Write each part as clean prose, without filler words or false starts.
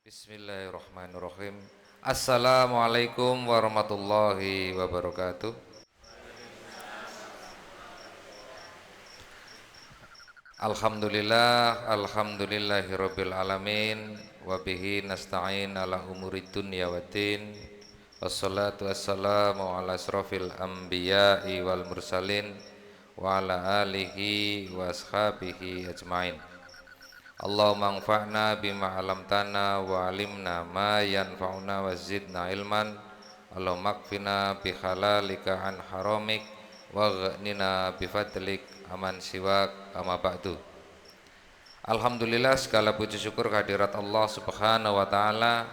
Bismillahirrahmanirrahim. Assalamualaikum warahmatullahi wabarakatuh. Alhamdulillahirabbil alamin wa bihi nasta'in ala umurid dunya waddin. Wassalatu wassalamu ala asrofil anbiya'i wal mursalin wa ala alihi wa ashabihi ajmain. Allahumma anfa'na bima 'allamtana wa 'allimna ma yanfa'una wa zidna ilman. Allahumma kfina bi halalika an haramik wa ghnina bi fadlik aman siwak amma ba'du. Alhamdulillah, segala puji syukur kehadirat Allah Subhanahu wa taala.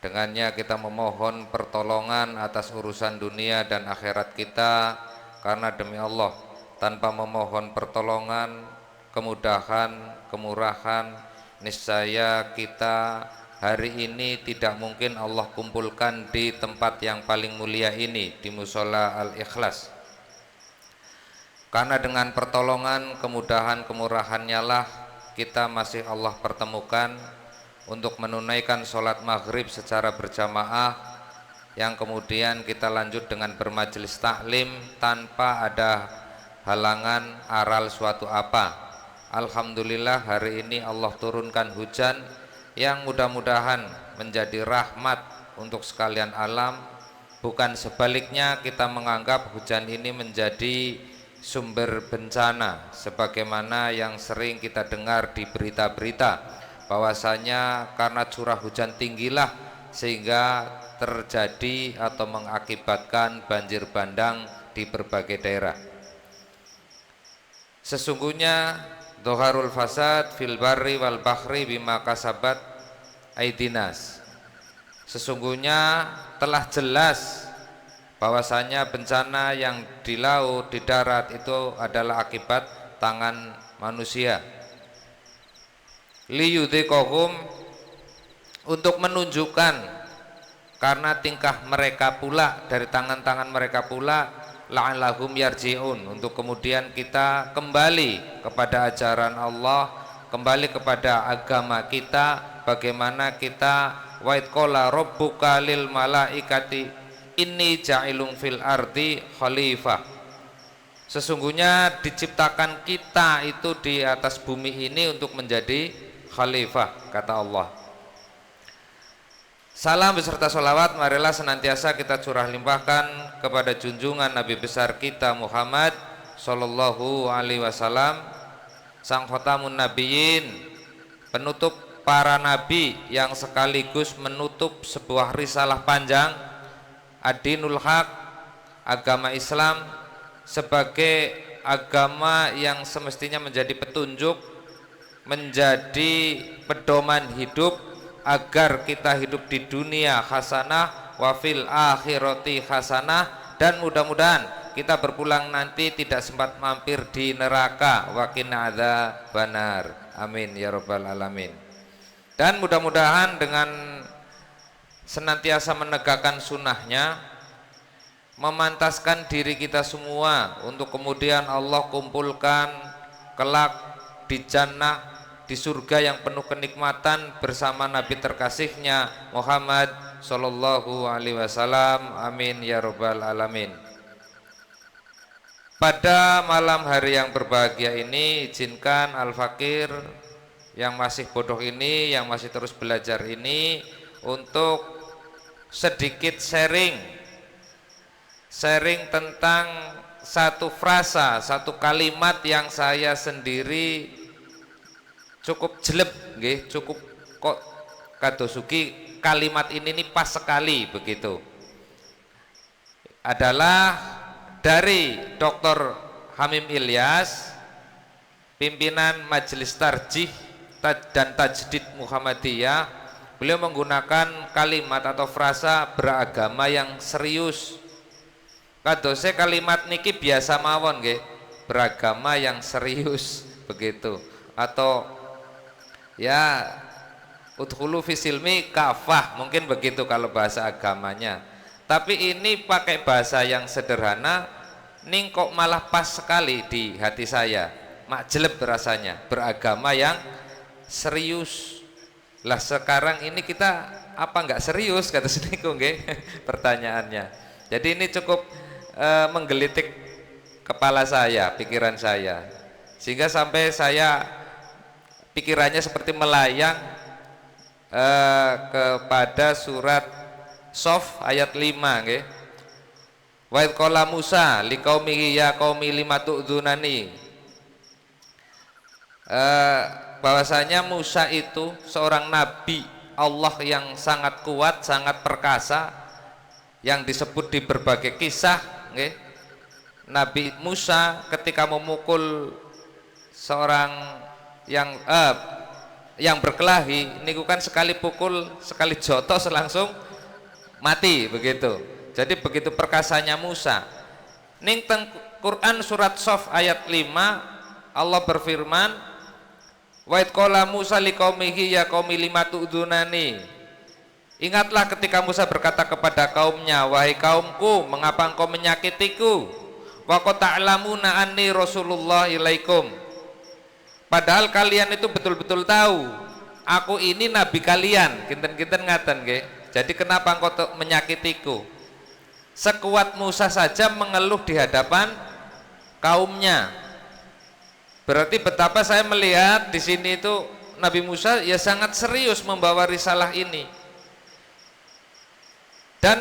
Dengannya kita memohon pertolongan atas urusan dunia dan akhirat kita, karena demi Allah tanpa memohon pertolongan, kemudahan, kemurahan, niscaya kita hari ini tidak mungkin Allah kumpulkan di tempat yang paling mulia ini, di Mushola Al-Ikhlas. Karena dengan pertolongan, kemudahan, kemurahannya lah kita masih Allah pertemukan untuk menunaikan sholat maghrib secara berjamaah, yang kemudian kita lanjut dengan bermajelis taklim tanpa ada halangan aral suatu apa. Alhamdulillah, hari ini Allah turunkan hujan yang mudah-mudahan menjadi rahmat untuk sekalian alam. Bukan sebaliknya kita menganggap hujan ini menjadi sumber bencana, sebagaimana yang sering kita dengar di berita-berita, bahwasanya karena curah hujan tinggilah sehingga terjadi atau mengakibatkan banjir bandang di berbagai daerah. Sesungguhnya Dhoharul fasad fil barri wal bahri bima kasabat aidinas. Sesungguhnya telah jelas bahwasanya bencana yang di laut, di darat itu adalah akibat tangan manusia. Liyudhiqahum, untuk menunjukkan karena tingkah mereka pula, dari tangan-tangan mereka pula, la'allahum yarji'un, untuk kemudian kita kembali kepada ajaran Allah, kembali kepada agama kita, bagaimana kita wa id qala rabbuka lil malaikati inni ja'ilun fil ardi khalifah. Sesungguhnya diciptakan kita itu di atas bumi ini untuk menjadi khalifah, kata Allah. Salam beserta sholawat marilah senantiasa kita curah limpahkan kepada junjungan Nabi besar kita Muhammad Sallallahu Alaihi Wasallam, sang khotamun nabiyyin, penutup para nabi yang sekaligus menutup sebuah risalah panjang, ad-dinul haq, agama Islam, sebagai agama yang semestinya menjadi petunjuk, menjadi pedoman hidup agar kita hidup di dunia hasanah wa fil akhirati hasanah, dan mudah-mudahan kita berpulang nanti tidak sempat mampir di neraka, wa qina adzabannar, amin ya rabbal alamin. Dan mudah-mudahan dengan senantiasa menegakkan sunnahnya, memantaskan diri kita semua untuk kemudian Allah kumpulkan kelak di jannah, di surga yang penuh kenikmatan bersama Nabi terkasihnya Muhammad Sallallahu Alaihi Wasallam, amin ya rabbal alamin. Pada malam hari yang berbahagia ini, izinkan Al-Fakir yang masih bodoh ini, yang masih terus belajar ini, untuk sedikit sharing tentang satu frasa, satu kalimat yang saya sendiri cukup jelek, cukup kok kadosuki kalimat ini nih pas sekali begitu. adalah dari Dr. Hamim Ilyas, pimpinan Majelis Tarjih dan Tajdid Muhammadiyah. Beliau menggunakan kalimat atau frasa beragama yang serius. Kadose kalimat niki biasa mawon nggih, beragama yang serius begitu. Atau ya udkhulu fisilmi kafah, mungkin begitu kalau bahasa agamanya. Tapi ini pakai bahasa yang sederhana, ning kok malah pas sekali di hati saya. Makjeleb rasanya, beragama yang serius. Lah sekarang ini kita apa enggak serius kata seniku nggih pertanyaannya. Jadi ini cukup menggelitik kepala saya, pikiran saya. Sehingga sampai saya pikirannya seperti melayang kepada surat Sof ayat 5 nggih. Wa idh qala Musa liqaumihi ya qaumi lima tu'dzunani. Bahwasanya Musa itu seorang nabi Allah yang sangat kuat, sangat perkasa, yang disebut di berbagai kisah nggih. Nabi Musa ketika memukul seorang yang berkelahi niku kan sekali pukul sekali jotos langsung mati begitu. Jadi begitu perkasanya Musa. Ning teng Quran surat Sof ayat 5 Allah berfirman, wa idh qala Musa liqaumihi ya qaumi lima tu'dzunani. Ingatlah ketika Musa berkata kepada kaumnya, wahai kaumku, mengapa engkau menyakitiku? Wa qad ta'lamuna anni rasulullah ilaikum. Padahal kalian itu betul-betul tahu aku ini nabi kalian. Kinten-kinten ngaten nggih. Jadi kenapa engkau menyakitiku? Sekuat Musa saja mengeluh di hadapan kaumnya. Berarti betapa saya melihat di sini itu Nabi Musa ya sangat serius membawa risalah ini. Dan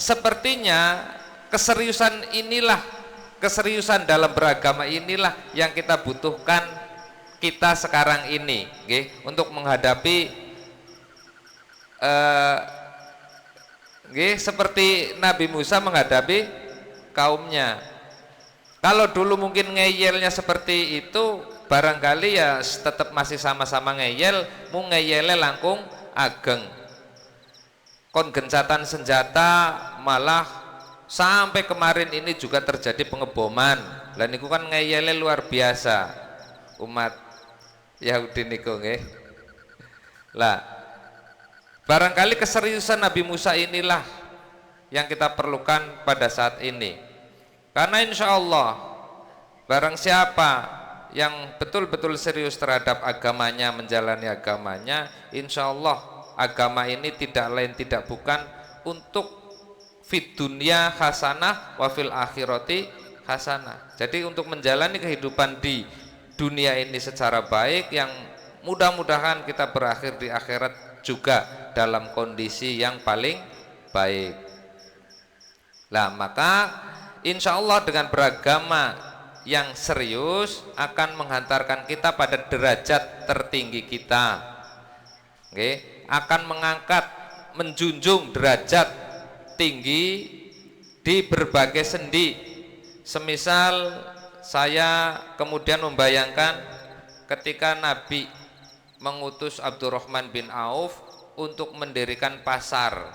sepertinya keseriusan inilah, keseriusan dalam beragama inilah yang kita butuhkan kita sekarang ini, okay? Untuk menghadapi seperti Nabi Musa menghadapi kaumnya. Kalau dulu mungkin ngeyelnya seperti itu, barangkali ya tetap masih sama-sama ngeyel, mu ngeyele langkung ageng. Kon gencatan senjata malah sampai kemarin ini juga terjadi pengeboman. Lah niku kan ngeyele luar biasa umat Yahudi niku nggih. Lah barangkali keseriusan Nabi Musa inilah yang kita perlukan pada saat ini. Karena insya Allah barang siapa yang betul-betul serius terhadap agamanya, menjalani agamanya, insya Allah agama ini tidak lain tidak bukan untuk fid dunya hasanah wa fil akhirati hasanah. Jadi untuk menjalani kehidupan di dunia ini secara baik, yang mudah-mudahan kita berakhir di akhirat juga dalam kondisi yang paling baik. Lah maka insya Allah dengan beragama yang serius akan menghantarkan kita pada derajat tertinggi kita, okay? Akan mengangkat, menjunjung derajat tinggi di berbagai sendi. Semisal saya kemudian membayangkan ketika Nabi mengutus Abdurrahman bin Auf untuk mendirikan pasar.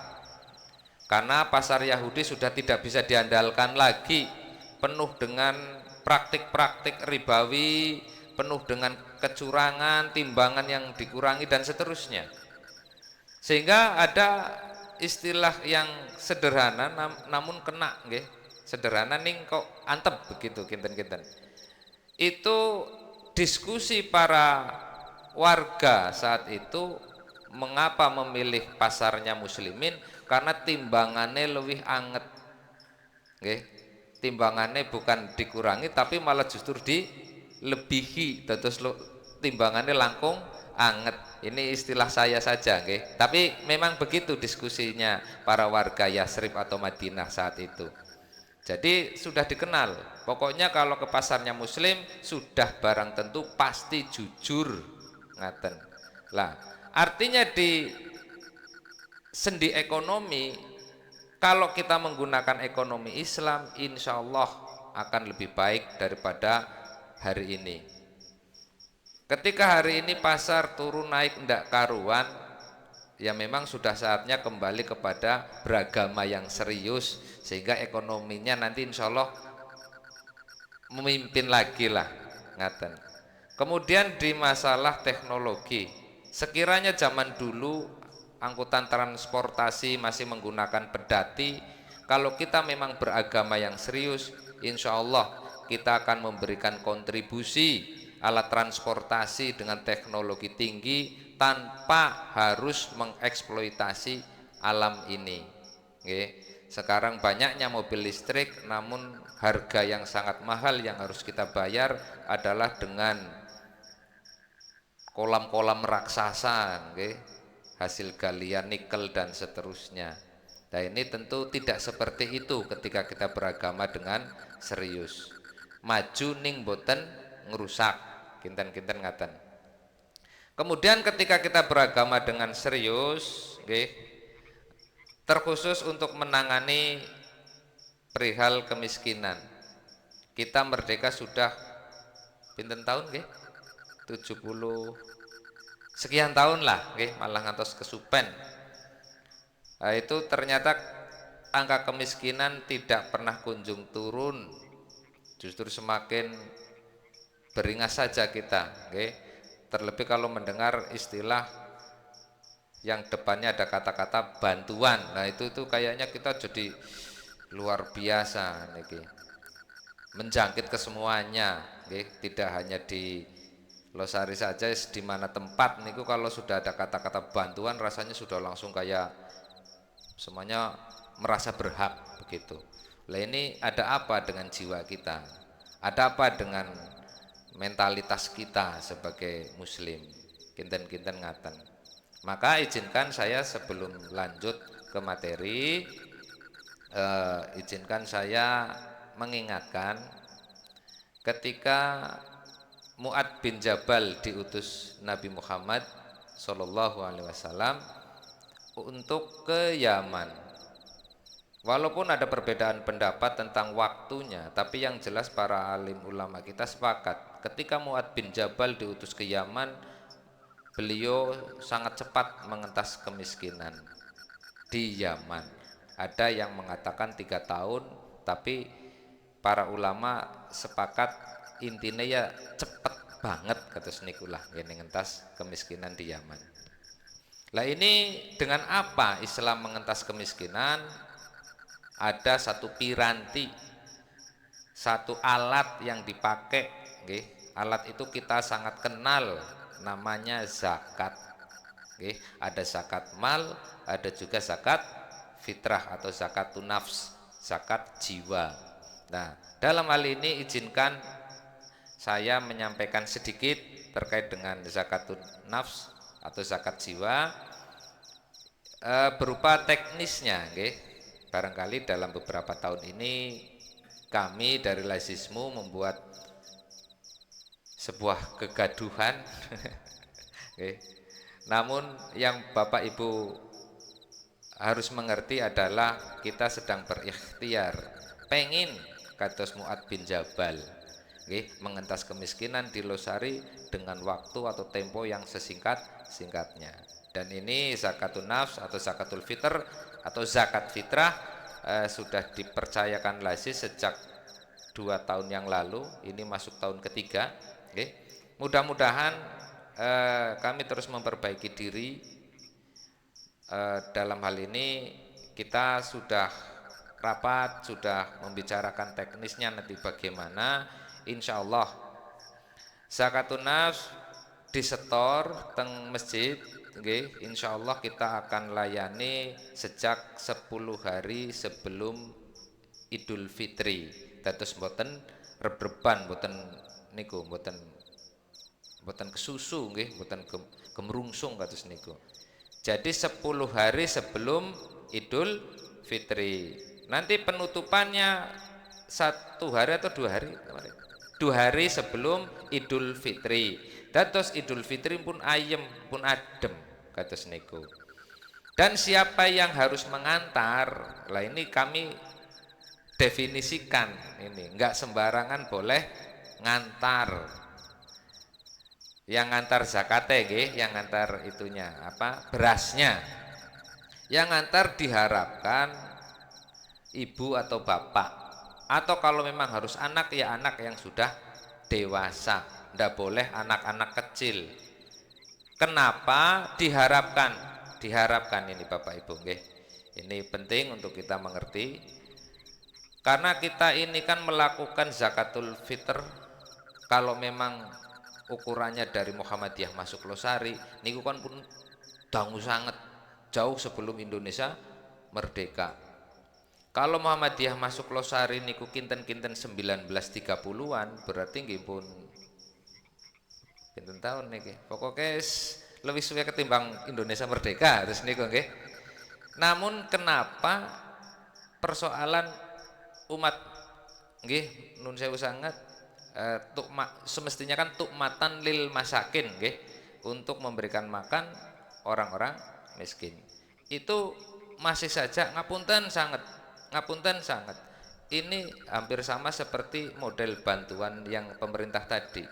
Karena pasar Yahudi sudah tidak bisa diandalkan lagi, penuh dengan praktik-praktik ribawi, penuh dengan kecurangan, timbangan yang dikurangi dan seterusnya. Sehingga ada istilah yang sederhana namun kena nggih. Sederhana ning kok antep begitu kinten-kinten. Itu diskusi para warga saat itu mengapa memilih pasarnya muslimin, karena timbangannya lebih anget, okay? Timbangannya bukan dikurangi tapi malah justru dilebihi, terus timbangannya langkung anget. Ini istilah saya saja, okay? Tapi memang begitu diskusinya para warga Yasrib atau Madinah saat itu. Jadi sudah dikenal, pokoknya kalau ke pasarnya muslim sudah barang tentu pasti jujur, ngaten. Lah artinya di sendi ekonomi, kalau kita menggunakan ekonomi Islam, insya Allah akan lebih baik daripada hari ini. Ketika hari ini pasar turun naik ndak karuan, ya memang sudah saatnya kembali kepada beragama yang serius, sehingga ekonominya nanti insya Allah memimpin lagi lah, ngaten. Kemudian di masalah teknologi, sekiranya zaman dulu angkutan transportasi masih menggunakan pedati, kalau kita memang beragama yang serius, insya Allah kita akan memberikan kontribusi alat transportasi dengan teknologi tinggi tanpa harus mengeksploitasi alam ini. Oke. Sekarang banyaknya mobil listrik, namun harga yang sangat mahal yang harus kita bayar adalah dengan kolam-kolam raksasa, okay? Hasil galian nikel dan seterusnya. Nah ini tentu tidak seperti itu ketika kita beragama dengan serius. Maju ning boten ngerusak, kinten-kinten ngaten. Kemudian ketika kita beragama dengan serius, okay, terkhusus untuk menangani perihal kemiskinan. Kita merdeka sudah pinten tahun nggih? 70 sekian tahun lah, nggih, malah ngantos kesupen. Nah, itu ternyata angka kemiskinan tidak pernah kunjung turun. Justru semakin beringas saja kita, nggih. Terlebih kalau mendengar istilah yang depannya ada kata-kata bantuan. Nah, itu kayaknya kita jadi luar biasa niki. Menjangkit ke semuanya, nggih, tidak hanya di Losari saja, di mana tempat niku kalau sudah ada kata-kata bantuan rasanya sudah langsung kayak semuanya merasa berhak begitu. Lah ini ada apa dengan jiwa kita? Ada apa dengan mentalitas kita sebagai muslim? Kinten-kinten ngaten. Maka izinkan saya sebelum lanjut ke materi, izinkan saya mengingatkan ketika Mu'ad bin Jabal diutus Nabi Muhammad Sallallahu Alaihi Wasallam untuk ke Yaman. Walaupun ada perbedaan pendapat tentang waktunya, tapi yang jelas para alim ulama kita sepakat ketika Mu'ad bin Jabal diutus ke Yaman, beliau sangat cepat mengentas kemiskinan di Yaman. Ada yang mengatakan 3 tahun, tapi para ulama sepakat intinya ya cepet banget kata senikulah yang ngentas kemiskinan di Yaman. Lah ini dengan apa Islam mengentas kemiskinan? Ada satu piranti, satu alat yang dipakai, okay? Alat itu kita sangat kenal, namanya zakat. Okay? Ada zakat mal, ada juga zakat fitrah atau zakatun nafs, zakat jiwa. Nah, dalam hal ini izinkan saya menyampaikan sedikit terkait dengan zakatun nafs atau zakat jiwa berupa teknisnya, okay? Barangkali dalam beberapa tahun ini kami dari Lazismu membuat sebuah kegaduhan. Okay. Namun yang Bapak Ibu harus mengerti adalah kita sedang berikhtiar pengin kados Mu'ad bin Jabal, okay, mengentas kemiskinan di Losari dengan waktu atau tempo yang sesingkat-singkatnya. Dan ini zakatun nafs atau zakatul fitr atau zakat fitrah sudah dipercayakan Lazis sejak 2 tahun yang lalu. Ini masuk tahun ketiga. Okay. Mudah-mudahan kami terus memperbaiki diri. Dalam hal ini kita sudah rapat, sudah membicarakan teknisnya nanti bagaimana. Insya Allah zakatun nafs disetor teng masjid, okay. Insya Allah kita akan layani sejak 10 hari sebelum Idul Fitri. Dados mboten reb-reban, mboten niku, mboten kesusu nggih, mboten gemrungsung kados niku. Jadi 10 hari sebelum Idul Fitri. Nanti penutupannya 1 hari atau 2 hari? 2 hari sebelum Idul Fitri. Dados Idul Fitri pun ayem, pun adem kados niku. Dan siapa yang harus mengantar? Lah ini kami definisikan ini, enggak sembarangan boleh ngantar. Yang ngantar zakate nggih, yang ngantar itunya apa? Berasnya. Yang ngantar diharapkan ibu atau bapak. Atau kalau memang harus anak ya anak yang sudah dewasa. Ndak boleh anak-anak kecil. Kenapa diharapkan? Diharapkan ini Bapak Ibu nggih. Ini penting untuk kita mengerti. Karena kita ini kan melakukan zakatul fitr kalau memang ukurannya dari Muhammadiyah masuk Losari niku kan pun dangu sangat jauh sebelum Indonesia merdeka. Kalau Muhammadiyah masuk Losari niku kinten-kinten 1930-an berarti nggih pun pinten tahun niki. Pokoknya lebih suwe ketimbang Indonesia merdeka terus niku nggih. Namun kenapa persoalan umat nggih nun sewu sangat semestinya kan tukmatan lil masakin nggih, untuk memberikan makan orang-orang miskin. Itu masih saja ngapunten sangat. Ini hampir sama seperti model bantuan yang pemerintah tadi.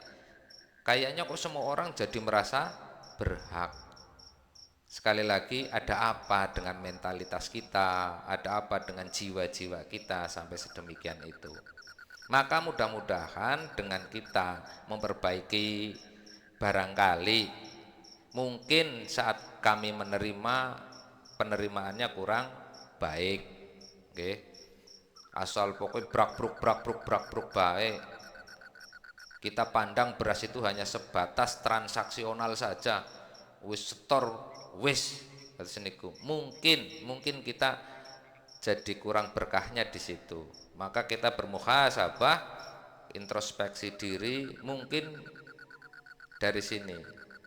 Kayaknya kok semua orang jadi merasa berhak. Sekali lagi, ada apa dengan mentalitas kita, ada apa dengan jiwa-jiwa kita sampai sedemikian itu. Maka mudah-mudahan dengan kita memperbaiki, barangkali mungkin saat kami menerima, penerimaannya kurang baik, okay. Asal pokoknya brak-bruk baik. Kita pandang beras itu hanya sebatas transaksional saja, wis setor wis seniku. Mungkin kita jadi kurang berkahnya di situ. Maka kita bermuhasabah, introspeksi diri, mungkin dari sini.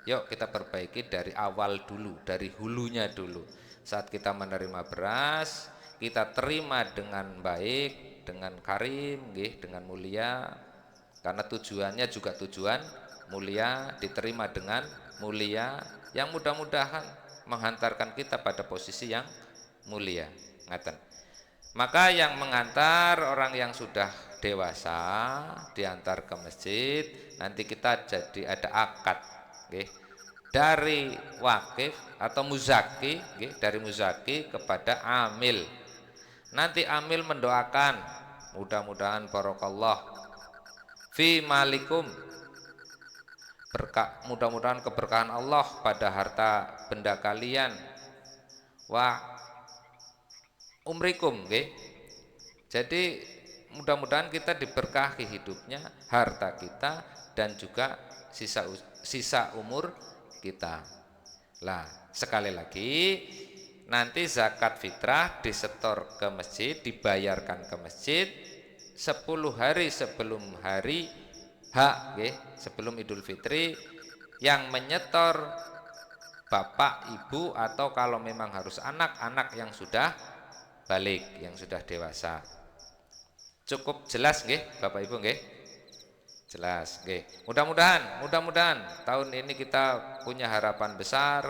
Yuk kita perbaiki dari awal dulu, dari hulunya dulu. Saat kita menerima beras, kita terima dengan baik, dengan karim, dengan mulia, karena tujuannya juga tujuan mulia, diterima dengan mulia, yang mudah-mudahan menghantarkan kita pada posisi yang mulia. Ngaten. Maka yang mengantar orang yang sudah dewasa diantar ke masjid, nanti kita jadi ada akad, okay, dari wakif atau muzaki, okay, dari muzaki kepada amil. Nanti amil mendoakan, mudah-mudahan barokallah fi malikum, berkah, mudah-mudahan keberkahan Allah pada harta benda kalian, wa umrikum, okay? Jadi mudah-mudahan kita diberkahi hidupnya, harta kita, dan juga sisa umur kita. Lah, sekali lagi nanti zakat fitrah disetor ke masjid, dibayarkan ke masjid 10 hari sebelum hari H, okay? Sebelum Idul Fitri, yang menyetor bapak, ibu, atau kalau memang harus anak-anak yang sudah balik, yang sudah dewasa. Cukup jelas nggih Bapak Ibu nggih? Jelas nggih. Mudah-mudahan tahun ini kita punya harapan besar.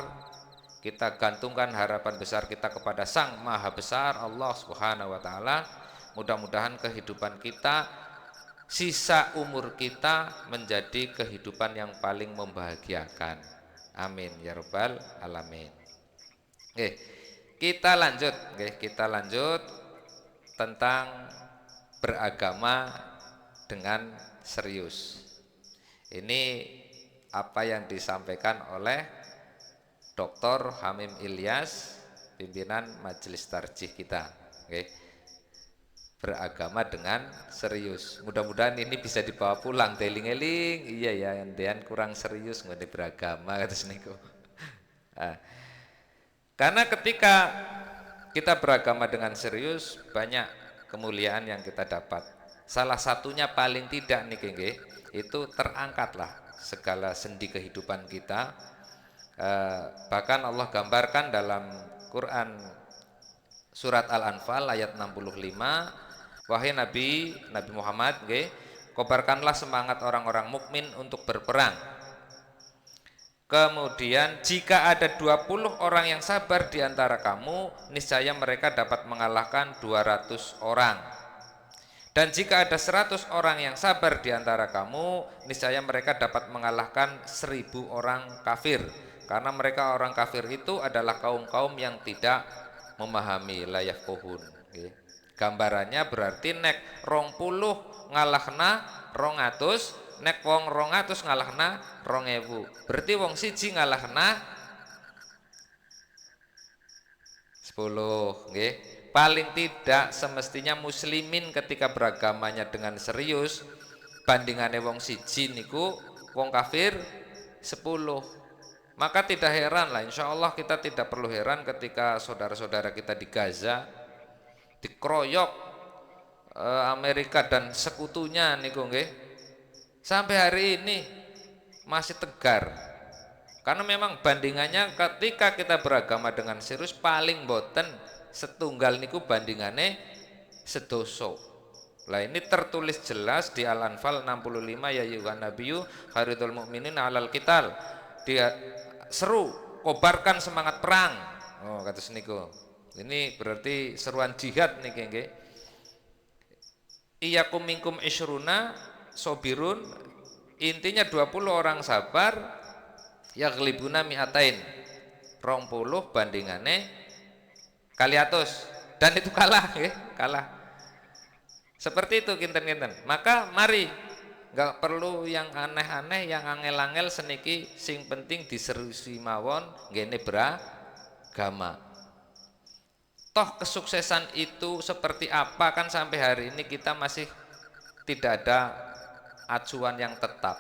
Kita gantungkan harapan besar kita kepada Sang Maha Besar Allah Subhanahu wa taala. Mudah-mudahan kehidupan kita, sisa umur kita menjadi kehidupan yang paling membahagiakan. Amin ya rabbal alamin. Kita lanjut tentang beragama dengan serius. Ini apa yang disampaikan oleh Dr. Hamim Ilyas, pimpinan Majelis Tarjih kita. Beragama dengan serius. Mudah-mudahan ini bisa dibawa pulang, teling-eling. Iya ya, endean kurang serius ngene beragama terus niku. Karena ketika kita beragama dengan serius, banyak kemuliaan yang kita dapat. Salah satunya paling tidak niki nggih, itu terangkatlah segala sendi kehidupan kita. Bahkan Allah gambarkan dalam Quran surat Al-Anfal ayat 65, wahai Nabi Muhammad nggih, kobarkanlah semangat orang-orang mukmin untuk berperang. Kemudian jika ada 20 orang yang sabar di antara kamu, niscaya mereka dapat mengalahkan 200 orang. Dan jika ada 100 orang yang sabar di antara kamu, niscaya mereka dapat mengalahkan 1000 orang kafir. Karena mereka orang kafir itu adalah kaum-kaum yang tidak memahami layak kohun. Gambarannya berarti nek 20 ngalahna 200, nek wong 200 ngalahna 2000. Berarti wong siji ngalahna 10, nggih. Paling tidak semestinya muslimin ketika beragamanya dengan serius bandingannya wong siji niku wong kafir 10. Maka tidak heran lah, insya Allah kita tidak perlu heran ketika saudara-saudara kita di Gaza dikeroyok Amerika dan sekutunya niku nggih. Sampai hari ini masih tegar. Karena memang bandingannya ketika kita beragama dengan serius paling boten setunggal niku bandingannya sedoso. Lah ini tertulis jelas di Al-Anfal 65 ya ayyuhan nabiyyu haridul mu'minin 'alal qital. Dia seru, kobarkan semangat perang. Oh, kata seniku. Ini berarti seruan jihad niki nggih. Iyakum minkum isyruna sobirun, intinya 20 orang sabar yaglibuna mi'atain 20 bandingane kali atus, dan itu kalah ya, kalah seperti itu kinten-kinten. Maka mari nggak perlu yang aneh-aneh, yang angel-angel seniki, sing penting diserusi mawon ngene beragama. Toh kesuksesan itu seperti apa kan sampai hari ini kita masih tidak ada acuan yang tetap.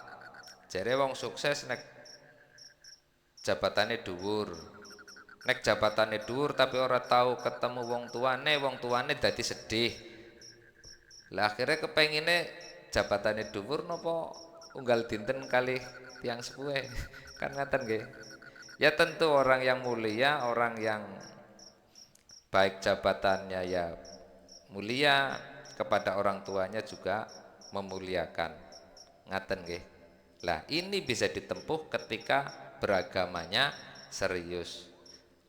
Jare wong sukses nek jabatannya dhuwur. Nek jabatannya dhuwur tapi ora tahu ketemu wong tuane dadi sedih. Lah akhirnya kepengine jabatannya dhuwur napa unggal dinten kali tiang sepuhe. Kan ngaten nggih. Ya tentu orang yang mulia, orang yang baik jabatannya ya mulia, kepada orang tuanya juga memuliakan. Ngaten nggih. Lah ini bisa ditempuh ketika beragamanya serius.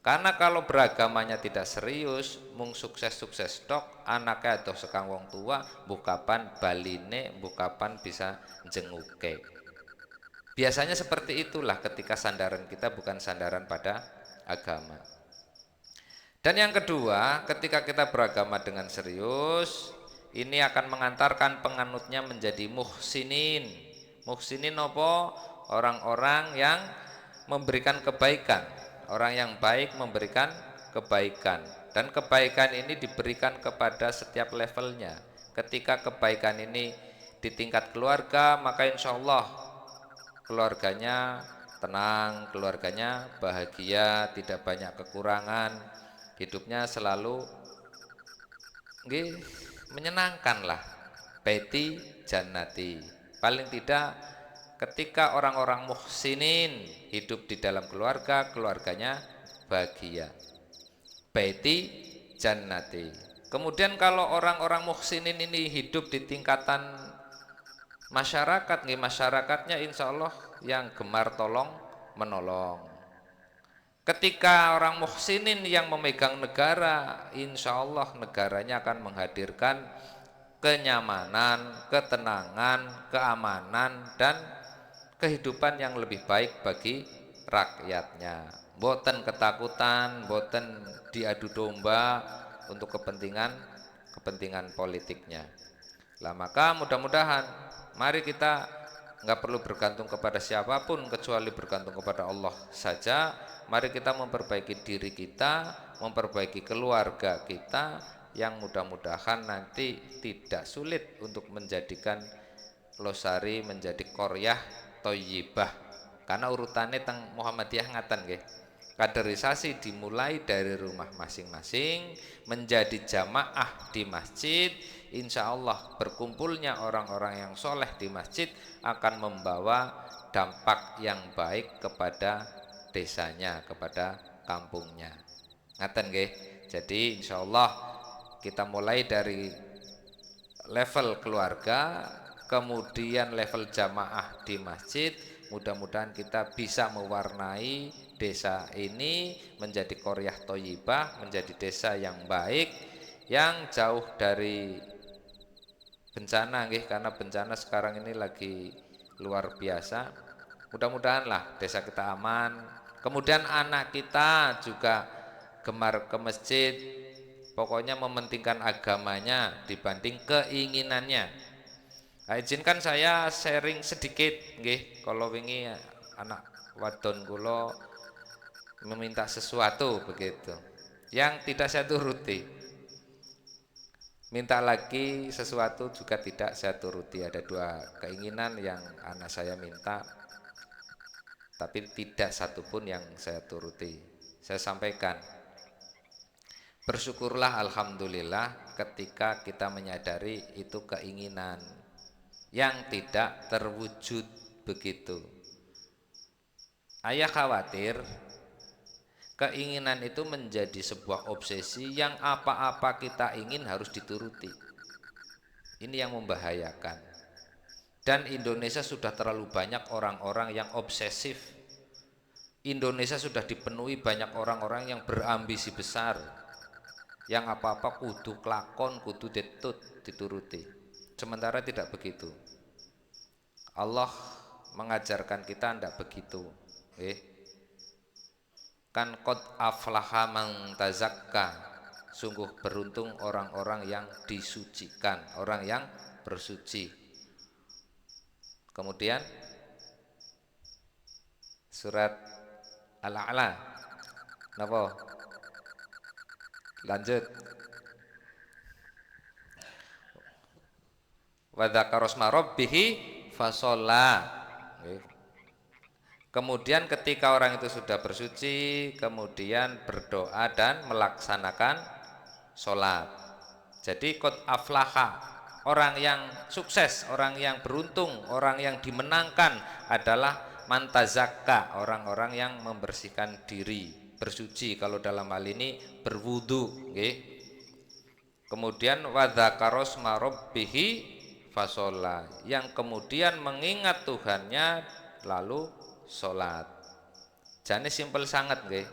Karena kalau beragamanya tidak serius, mung sukses-sukses tok, anaknya atau sekang wong tua, bukapan baline, bukapan bisa jenguke. Biasanya seperti itulah ketika sandaran kita bukan sandaran pada agama. Dan yang kedua, ketika kita beragama dengan serius, ini akan mengantarkan penganutnya menjadi muhsinin. Muhsinin apa? Orang-orang yang memberikan kebaikan. Orang yang baik memberikan kebaikan. Dan kebaikan ini diberikan kepada setiap levelnya. Ketika kebaikan ini di tingkat keluarga, maka insya Allah keluarganya tenang, keluarganya bahagia, tidak banyak kekurangan, hidupnya selalu menyenangkan lah. Baiti jannati. Paling tidak ketika orang-orang muhsinin hidup di dalam keluarga, keluarganya bahagia. Baiti jannati. Kemudian kalau orang-orang muhsinin ini hidup di tingkatan masyarakat, masyarakatnya insya Allah yang gemar tolong menolong. Ketika orang muhsinin yang memegang negara, insya Allah negaranya akan menghadirkan kenyamanan, ketenangan, keamanan, dan kehidupan yang lebih baik bagi rakyatnya. Boten ketakutan, boten diadu domba untuk kepentingan politiknya. Lah maka mudah-mudahan mari kita nggak perlu bergantung kepada siapapun kecuali bergantung kepada Allah saja. Mari kita memperbaiki diri kita, memperbaiki keluarga kita, yang mudah-mudahan nanti tidak sulit untuk menjadikan Losari menjadi Qoryah Thoyyibah. Karena urutannya teng Muhammadiyah ngaten nggih. Kaderisasi dimulai dari rumah masing-masing, menjadi jamaah di masjid. Insya Allah berkumpulnya orang-orang yang soleh di masjid akan membawa dampak yang baik kepada desanya, kepada kampungnya. Ngaten nggih. Jadi insya Allah kita mulai dari level keluarga, kemudian level jamaah di masjid, Mudah-mudahan kita bisa mewarnai desa ini menjadi qaryah thayyibah, menjadi desa yang baik, yang jauh dari bencana nggih, karena bencana sekarang ini lagi luar biasa. Mudah-mudahanlah desa kita aman. Kemudian anak kita juga gemar ke masjid, pokoknya mementingkan agamanya dibanding keinginannya. Nah, izinkan saya sharing sedikit nggih, kalau wingi anak wadon kula meminta sesuatu begitu yang tidak saya turuti. Minta lagi sesuatu juga tidak saya turuti. Ada dua keinginan yang anak saya minta, tapi tidak satupun yang saya turuti. Saya sampaikan, bersyukurlah alhamdulillah ketika kita menyadari itu keinginan yang tidak terwujud begitu. Ayah khawatir keinginan itu menjadi sebuah obsesi yang apa-apa kita ingin harus dituruti. Ini yang membahayakan. Dan Indonesia sudah terlalu banyak orang-orang yang obsesif. Indonesia sudah dipenuhi banyak orang-orang yang berambisi besar, yang apa-apa kudu kelakon, kudu dituruti. Sementara tidak begitu. Allah mengajarkan kita tidak begitu. Kan qad aflaha man tazakka, sungguh beruntung orang-orang yang disucikan, orang yang bersuci. Kemudian surat Al-A'la, napa? Lanjut. Wa dzakarasma rabbihi fasholla. Kemudian ketika orang itu sudah bersuci, kemudian berdoa dan melaksanakan sholat. Jadi qad aflaha, orang yang sukses, orang yang beruntung, orang yang dimenangkan adalah man tazakka, orang-orang yang membersihkan diri, bersuci, kalau dalam hal ini berwudu, nggih. Kemudian wa dzakarasma rabbihi fasholla, yang kemudian mengingat Tuhannya lalu sholat. Jane simpel sangat nggih.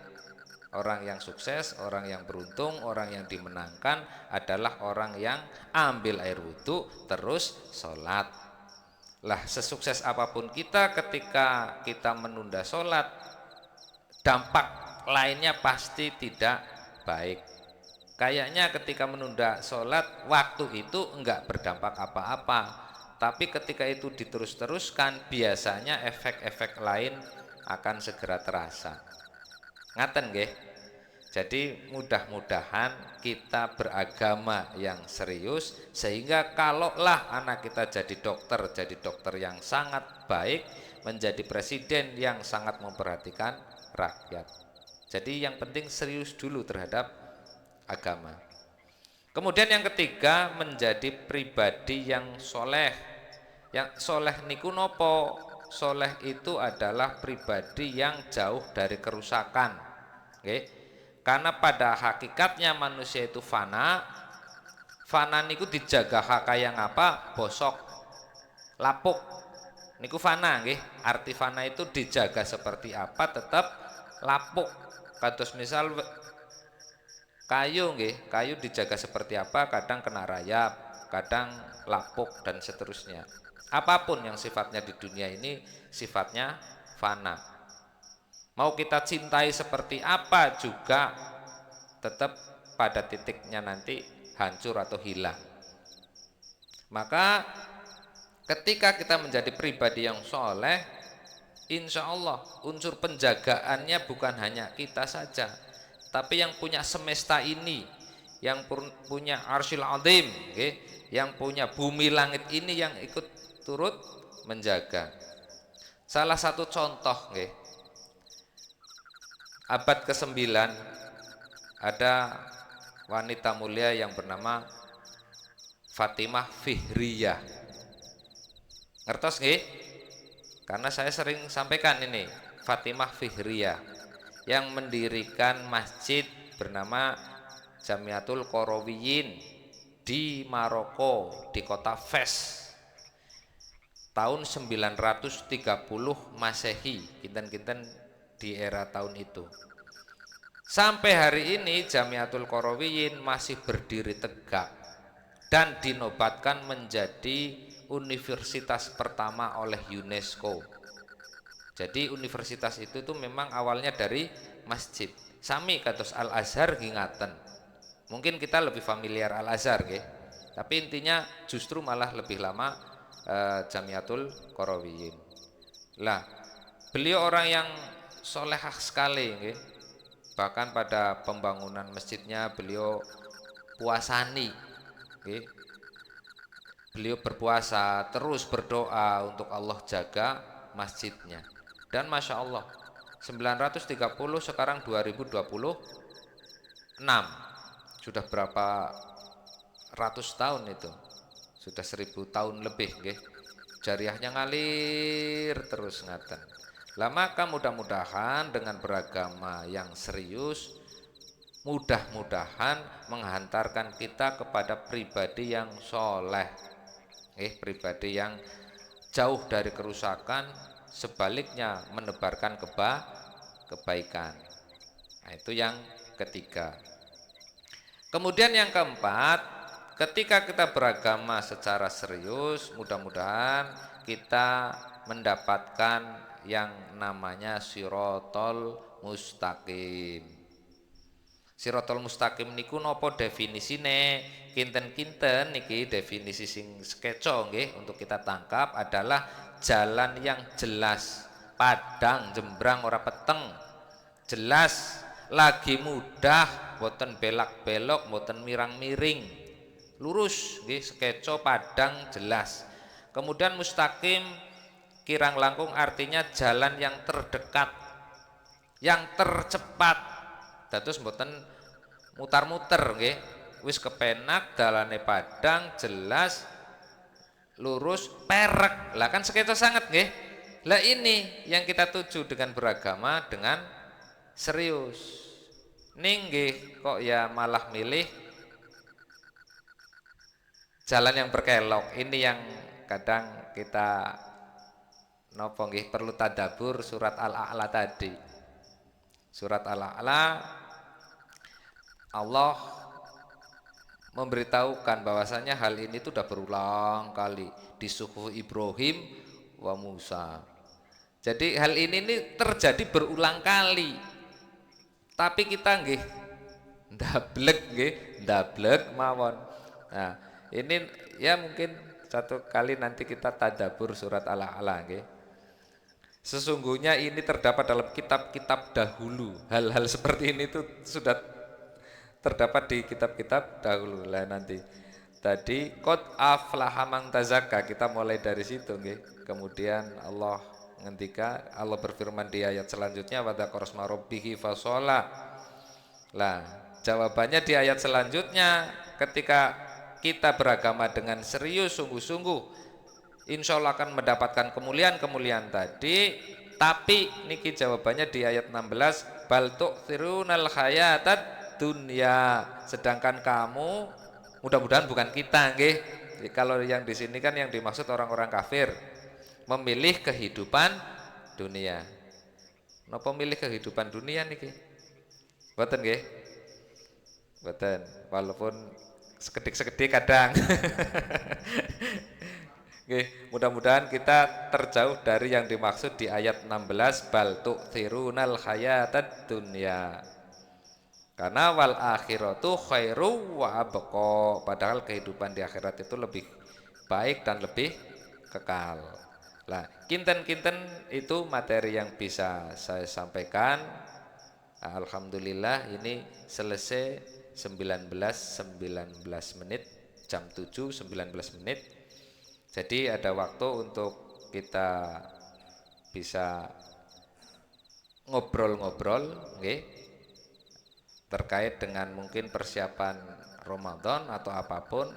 Orang yang sukses, orang yang beruntung, orang yang dimenangkan adalah orang yang ambil air wudhu terus sholat. Lah sesukses apapun kita, ketika kita menunda sholat, dampak lainnya pasti tidak baik. Kayaknya ketika menunda sholat, waktu itu enggak berdampak apa-apa, tapi ketika itu diterus-teruskan, biasanya efek-efek lain akan segera terasa. Ngaten nggih. Jadi mudah-mudahan kita beragama yang serius, sehingga kalaulah anak kita jadi dokter yang sangat baik, menjadi presiden yang sangat memperhatikan rakyat. Jadi yang penting serius dulu terhadap agama. Kemudian yang ketiga, menjadi pribadi yang soleh. Yang soleh niku nopo? Soleh itu adalah pribadi yang jauh dari kerusakan. Oke? Karena pada hakikatnya manusia itu fana. Fana niku dijaga yang apa? Bosok, lapuk. Niku fana, nggih. Arti fana itu dijaga seperti apa tetap lapuk. Kados misal kayu, nggih, kayu dijaga seperti apa, kadang kena rayap, kadang lapuk dan seterusnya. Apapun yang sifatnya di dunia ini sifatnya fana. Mau kita cintai seperti apa juga tetap pada titiknya nanti hancur atau hilang. Maka ketika kita menjadi pribadi yang soleh, insya Allah unsur penjagaannya bukan hanya kita saja, tapi yang punya semesta ini, yang punya arsyil azim, yang punya bumi langit ini yang ikut turut menjaga. Salah satu contoh, abad ke-9 ada wanita mulia yang bernama Fatimah Fihriyah. Ngertos nggih? Karena saya sering sampaikan ini, Fatimah Fihriyah yang mendirikan masjid bernama Jamiatul Qarawiyyin di Maroko, di kota Fes. tahun 930 Masehi, kinten-kinten di era tahun itu. Sampai hari ini Jamiatul Qarawiyyin masih berdiri tegak dan dinobatkan menjadi universitas pertama oleh UNESCO. Jadi universitas itu tuh memang awalnya dari masjid. Sami kados Al Azhar gingaten. Mungkin kita lebih familiar Al Azhar nggih. Tapi intinya justru malah lebih lama Jamiatul Qarawiyyin. Lah, beliau orang yang solehah sekali nggih. Bahkan pada pembangunan masjidnya beliau puasani nggih. Beliau berpuasa, terus berdoa untuk Allah jaga masjidnya. Dan Masya Allah 930 sekarang 2026, sudah berapa ratus tahun itu, sudah 1000 tahun lebih nggih. Jariahnya ngalir terus ngaten. Lah maka mudah-mudahan dengan beragama yang serius, mudah-mudahan menghantarkan kita kepada pribadi yang soleh, pribadi yang jauh dari kerusakan, sebaliknya menebarkan kebaikan. Nah, itu yang ketiga. Kemudian yang keempat, ketika kita beragama secara serius, mudah-mudahan kita mendapatkan yang namanya Shirotol Mustaqim. Shirotol Mustaqim niku napa definisine? Kinten-kinten niki definisi sing skeco nggih untuk kita tangkap adalah jalan yang jelas, padang, jembrang, ora peteng, jelas, lagi mudah, boten belak-belok, boten mirang-miring, lurus, nggih, skeco, padang, jelas. Kemudian mustaqim, kirang langkung artinya jalan yang terdekat, yang tercepat, dados boten mutar-muter, nggih, wis kepenak, dalane padang, jelas, lurus, perek. Lah kan sekeco sangat nggih. Lah ini yang kita tuju dengan beragama dengan serius. Ning nggih kok ya malah milih jalan yang berkelok. Ini yang kadang kita nopo nggih perlu tadabur surat Al-A'la tadi. Surat Al-A'la Allah memberitahukan bahwasanya hal ini itu sudah berulang kali di suhuf Ibrahim wa Musa. Jadi hal ini terjadi berulang kali. Tapi kita nggih ndablek mawon. Nah, ini ya mungkin satu kali nanti kita tadabbur surat Al-A'la nggih. Sesungguhnya ini terdapat dalam kitab-kitab dahulu. Hal-hal seperti ini tuh sudah terdapat di kitab-kitab dahulu lah nanti. Tadi qad aflaha man tazakka, kita mulai dari situ nggih. Kemudian Allah ngendika, Allah berfirman di ayat selanjutnya wa dzakara rabbihi fasholla. Lah, jawabannya di ayat selanjutnya, ketika kita beragama dengan serius sungguh-sungguh, insya Allah akan mendapatkan kemuliaan-kemuliaan tadi. Tapi niki jawabannya di ayat 16, bal tu'thirunal hayatad dunya, sedangkan kamu, mudah-mudahan bukan kita nggih. Kalau yang di sini kan yang dimaksud orang-orang kafir, memilih kehidupan dunia. Napa milih kehidupan dunia niki? Mboten nggih? Mboten, walaupun sekedik-sekedik kadang. Nggih, mudah-mudahan kita terjauh dari yang dimaksud di ayat 16, bal tu'thirunal hayatad dunya. Karena wal akhiratu khairu wa abqa, padahal kehidupan di akhirat itu lebih baik dan lebih kekal. Lah, kinten-kinten itu materi yang bisa saya sampaikan. Alhamdulillah ini selesai 19 menit, jam 7 19 menit. Jadi ada waktu untuk kita bisa ngobrol-ngobrol nggih, terkait dengan mungkin persiapan Ramadan atau apapun.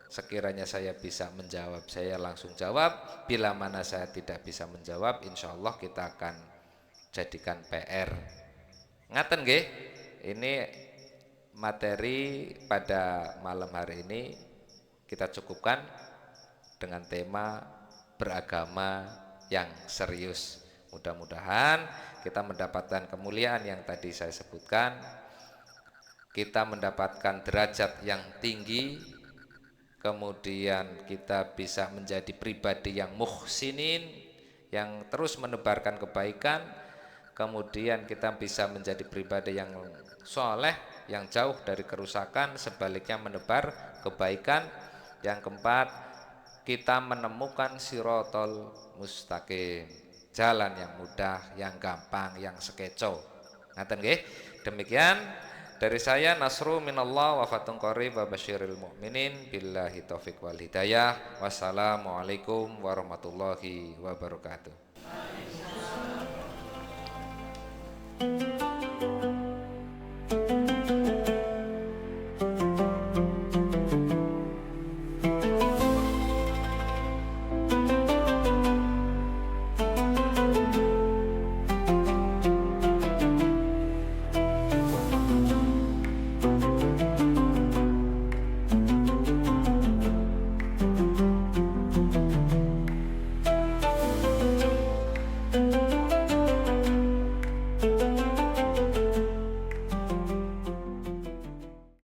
Sekiranya saya bisa menjawab, saya langsung jawab. Bila mana saya tidak bisa menjawab, insya Allah kita akan jadikan PR. Ngaten nggih, ini materi pada malam hari ini kita cukupkan dengan tema beragama yang serius. Mudah-mudahan kita mendapatkan kemuliaan yang tadi saya sebutkan, kita mendapatkan derajat yang tinggi, kemudian kita bisa menjadi pribadi yang muhsinin, yang terus menebarkan kebaikan, kemudian kita bisa menjadi pribadi yang soleh, yang jauh dari kerusakan, sebaliknya menebar kebaikan. Yang keempat, kita menemukan sirotol mustaqim, jalan yang mudah, yang gampang, yang sekeco. Ngaten nggih. Demikian dari saya, nasru minallah wa fatun qarib wa basyiril mu'minin, billahi taufik wal hidayah. Wassalamualaikum warahmatullahi wabarakatuh.